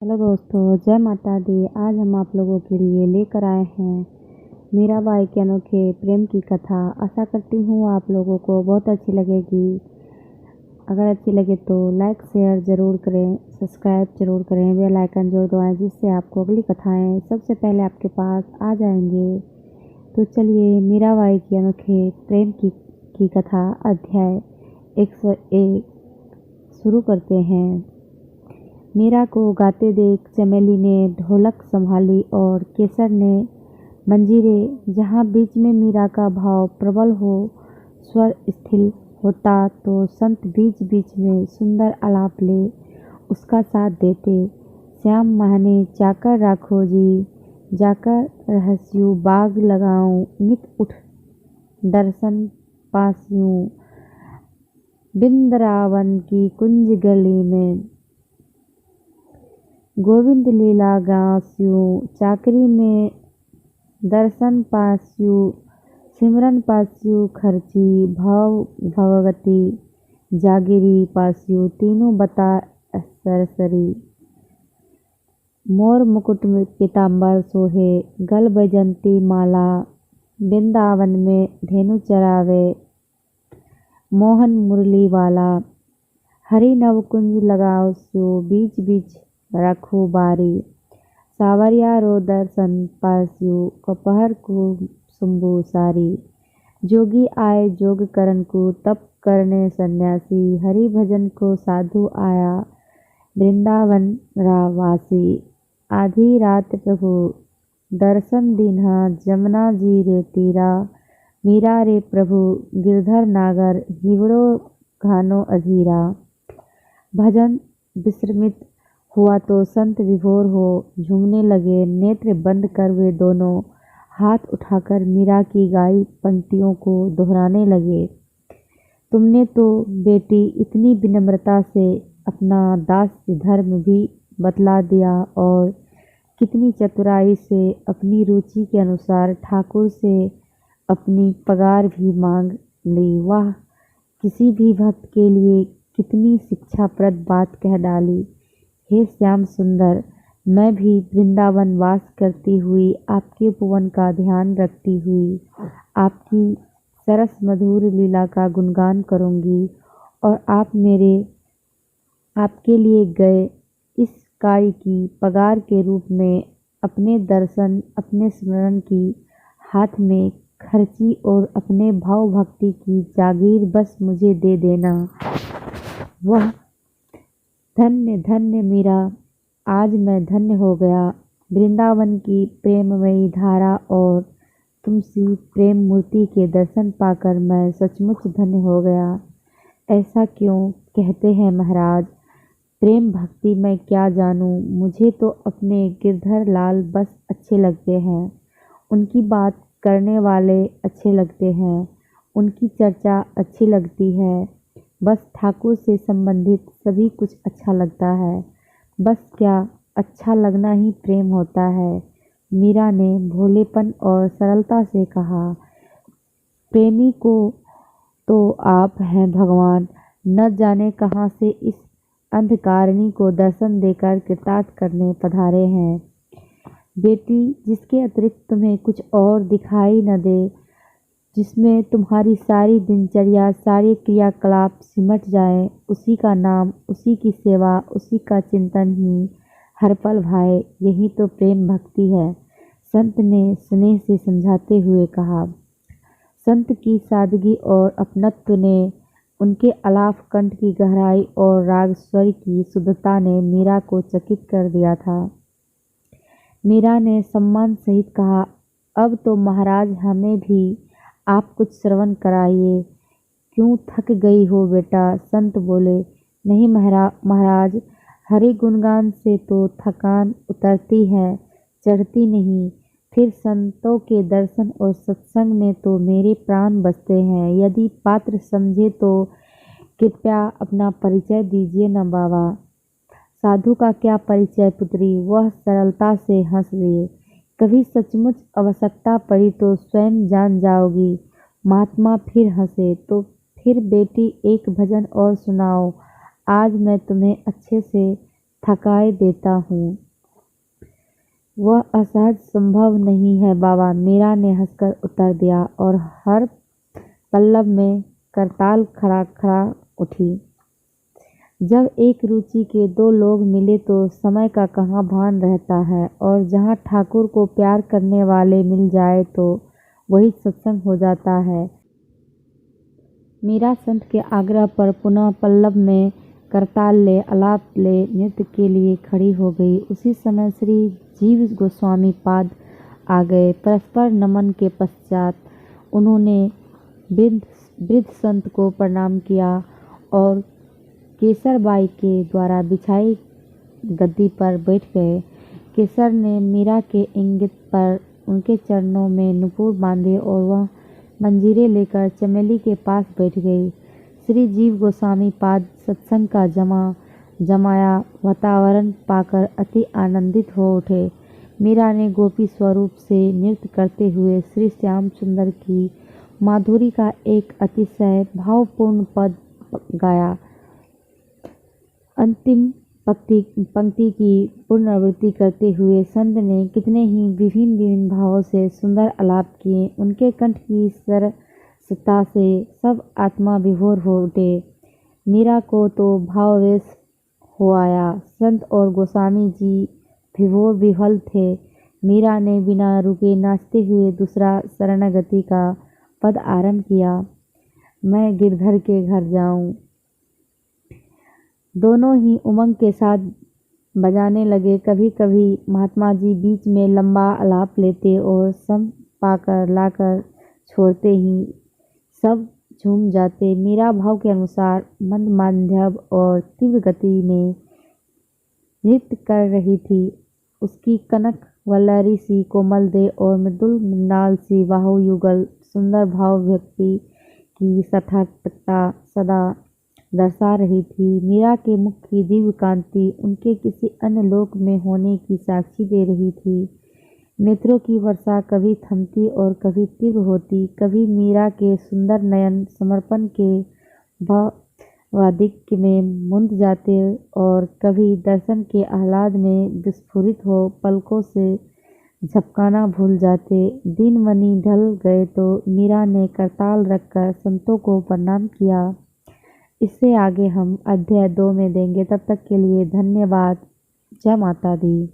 Hello दोस्तों, जय माता दी। आज हम आप लोगों के लिए लेकर आए हैं मीराबाई के अनोखे प्रेम की कथा। आशा करती हूँ आप लोगों को बहुत अच्छी लगेगी। अगर अच्छी लगे तो लाइक शेयर ज़रूर करें, सब्सक्राइब ज़रूर करें, बेल आइकन जरूर दबाएं, जिससे आपको अगली कथाएं सबसे पहले आपके पास आ जाएंगे। तो चलिए मीराबाई के अनोखे प्रेम की कथा अध्याय 101 शुरू करते हैं। मीरा को गाते देख चमेली ने ढोलक संभाली और केसर ने मंजीरे। जहाँ बीच में मीरा का भाव प्रबल हो, स्वर स्थिर होता, तो संत बीच बीच में सुंदर आलाप ले उसका साथ देते। श्याम माहने चाकर राखो जी, जाकर रहस्यु बाग लगाऊं, नित उठ दर्शन पास्यूं, बिंद्रावन की कुंज गली में गोविंद लीला गास्यु, चाकरी में दर्शन पास्यु, सिमरन पास्यु खर्ची, भव भगवती जागिरी पास्यु, तीनों बता सरसरी। मोर मुकुट में पीताम्बर सोहे, गल बैजंती माला, वृंदावन में धेनु चरावे, मोहन मुरली वाला। हरि नवकुंज लगाओ स्यो, बीच बीच रखो बारी, सावरिया रो दर्शन पास्यु, कपहर को सुम्बु सारी। जोगी आए जोग करन को, तप करने सन्यासी, हरि भजन को साधु आया, वृंदावन रावासी। आधी रात प्रभु दर्शन दीन्हा, जमुना जी रे तीरा, मीरा रे प्रभु गिरधर नागर, हिवड़ो घानो अधीरा। भजन विश्रमित हुआ तो संत विभोर हो, झूमने लगे, नेत्र बंद कर वे दोनों हाथ उठाकर मीरा की गाई पंक्तियों को दोहराने लगे। तुमने तो बेटी इतनी विनम्रता से अपना दास्य धर्म भी बतला दिया और कितनी चतुराई से अपनी रुचि के अनुसार ठाकुर से अपनी पगार भी मांग ली। वाह, किसी भी भक्त के लिए कितनी शिक्षाप्रद बात कह डाली। हे श्याम सुंदर, मैं भी वृंदावन वास करती हुई आपके उपवन का ध्यान रखती हुई आपकी सरस मधुर लीला का गुणगान करूंगी और आपके लिए गए इस कार्य की पगार के रूप में अपने दर्शन, अपने स्मरण की, हाथ में खर्ची और अपने भाव भक्ति की जागीर बस मुझे दे देना। वह धन्य धन्य मीरा, आज मैं धन्य हो गया। वृंदावन की प्रेममयी धारा और तुमसी प्रेम मूर्ति के दर्शन पाकर मैं सचमुच धन्य हो गया। ऐसा क्यों कहते हैं महाराज? प्रेम भक्ति मैं क्या जानूं, मुझे तो अपने गिरधर लाल बस अच्छे लगते हैं, उनकी बात करने वाले अच्छे लगते हैं, उनकी चर्चा अच्छी लगती है। बस ठाकुर से संबंधित सभी कुछ अच्छा लगता है। बस क्या अच्छा लगना ही प्रेम होता है। मीरा ने भोलेपन और सरलता से कहा। प्रेमी को तो आप हैं भगवान, न जाने कहाँ से इस अंधकारिणी को दर्शन देकर कृतार्थ करने पधारे हैं। बेटी, जिसके अतिरिक्त तुम्हें कुछ और दिखाई न दे, जिसमें तुम्हारी सारी दिनचर्या, सारे क्रियाकलाप सिमट जाए, उसी का नाम, उसी की सेवा, उसी का चिंतन ही हर पल भाए, यही तो प्रेम भक्ति है। संत ने स्नेह से समझाते हुए कहा। संत की सादगी और अपनत्व ने, उनके अलाप कंठ की गहराई और राग स्वर की शुद्धता ने मीरा को चकित कर दिया था। मीरा ने सम्मान सहित कहा, अब तो महाराज हमें भी आप कुछ श्रवण कराइए। क्यों थक गई हो बेटा? संत बोले। नहीं महाराज, हरि गुणगान से तो थकान उतरती है, चढ़ती नहीं। फिर संतों के दर्शन और सत्संग में तो मेरे प्राण बसते हैं। यदि पात्र समझे तो कृपया अपना परिचय दीजिए न बाबा। साधु का क्या परिचय पुत्री? वह सरलता से हंस लिए। कभी सचमुच आवश्यकता पड़ी तो स्वयं जान जाओगी। महात्मा फिर हंसे। तो फिर बेटी एक भजन और सुनाओ, आज मैं तुम्हें अच्छे से थकाए देता हूँ। वह असहज संभव नहीं है बाबा, मीरा ने हंसकर उत्तर दिया और हर पल्लव में करताल खड़ा खड़ा उठी। जब एक रुचि के दो लोग मिले तो समय का कहाँ भान रहता है, और जहाँ ठाकुर को प्यार करने वाले मिल जाए तो वही सत्संग हो जाता है। मीरा संत के आग्रह पर पुनः पल्लव में करताल ले, आलाप ले नृत्य के लिए खड़ी हो गई। उसी समय श्री जीव गोस्वामी पाद आ गए। परस्पर नमन के पश्चात उन्होंने वृद्ध संत को प्रणाम किया और केसरबाई के द्वारा बिछाई गद्दी पर बैठ गए। केसर ने मीरा के इंगित पर उनके चरणों में नुपुर बांधे और वह मंजीरे लेकर चमेली के पास बैठ गई। श्री जीव गोस्वामी पाद सत्संग का जमाया वातावरण पाकर अति आनंदित हो उठे। मीरा ने गोपी स्वरूप से नृत्य करते हुए श्री श्याम सुंदर की माधुरी का एक अतिशय भावपूर्ण पद गाया। अंतिम पंक्ति की पुनरावृत्ति करते हुए संत ने कितने ही विभिन्न भावों से सुंदर आलाप किए। उनके कंठ की सरसता से सब आत्मा विभोर हो उठे। मीरा को तो भावावेश हो आया। संत और गोस्वामी जी विभोर विह्वल थे। मीरा ने बिना रुके नाचते हुए दूसरा शरणागति का पद आरंभ किया। मैं गिरधर के घर जाऊं। दोनों ही उमंग के साथ बजाने लगे। कभी कभी महात्मा जी बीच में लंबा आलाप लेते और सम पाकर लाकर छोड़ते ही सब झूम जाते। मीरा भाव के अनुसार मंद माध्यम और तीव्र गति में नृत्य कर रही थी। उसकी कनक वल्लरी सी कोमल देह और मृदुल मृणाल सी बाहु युगल सुंदर भाव व्यक्ति की सार्थकता सदा दर्शा रही थी। मीरा के मुख की दिव्य कांति उनके किसी अन्य लोक में होने की साक्षी दे रही थी। नेत्रों की वर्षा कभी थमती और कभी तीव्र होती, कभी मीरा के सुंदर नयन समर्पण के भावाधिक्य में मुंद जाते और कभी दर्शन के आह्लाद में विस्फुरित हो पलकों से झपकाना भूल जाते। दिन मनी ढल गए तो मीरा ने करताल रखकर संतों को प्रणाम किया। इससे आगे हम अध्याय 2 में देंगे। तब तक के लिए धन्यवाद। जय माता दी।